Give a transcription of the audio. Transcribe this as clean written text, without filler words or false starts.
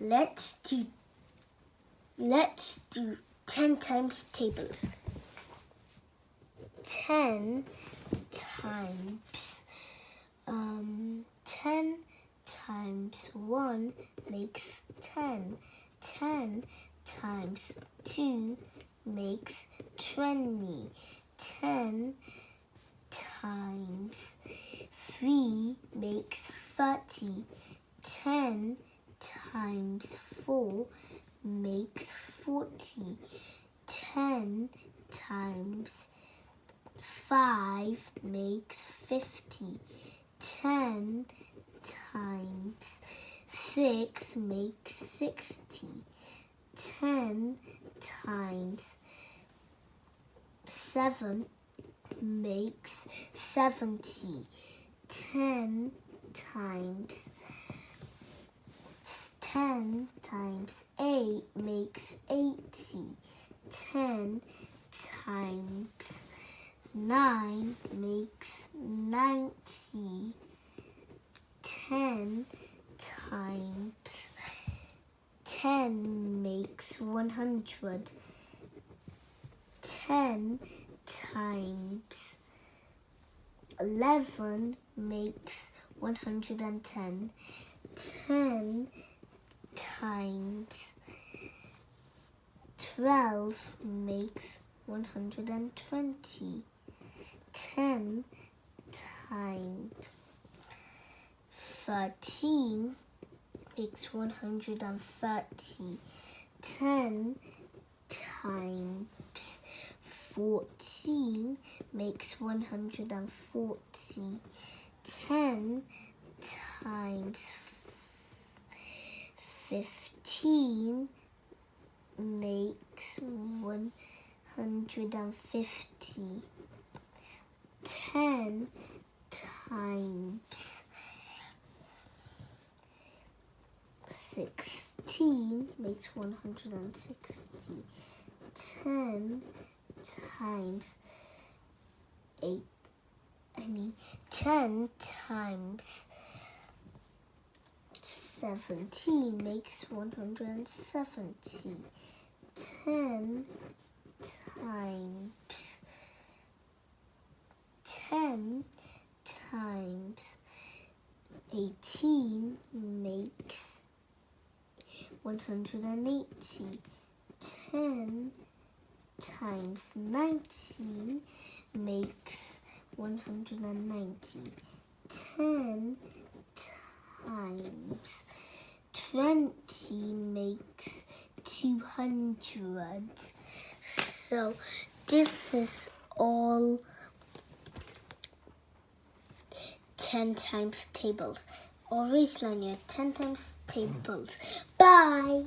Let's do 10 times tables. 10 times 10 times 1 makes 10. 10 times 2 makes 20. 10 times 3 makes 30. 10 times 4 makes 40. 10 times 5 makes 50. 10 times 6 makes 60. 10 times 7 makes 70. 10 times 8 makes 80. 10 times 9 makes 90. 10 times 10 makes 100. 10 times 11 makes 110. 10 times 12 makes 120. 10 times 13 makes 130. 10 times 14 makes 140. 10 times 15 makes 150. 10 times 16 makes 160. 10 times 10 times 17 makes 170. 10 times 18 makes 180. 10 times 19 makes 190. 10 times 20 makes 200. So this is all 10 times tables. Always learn your 10 times tables. Bye!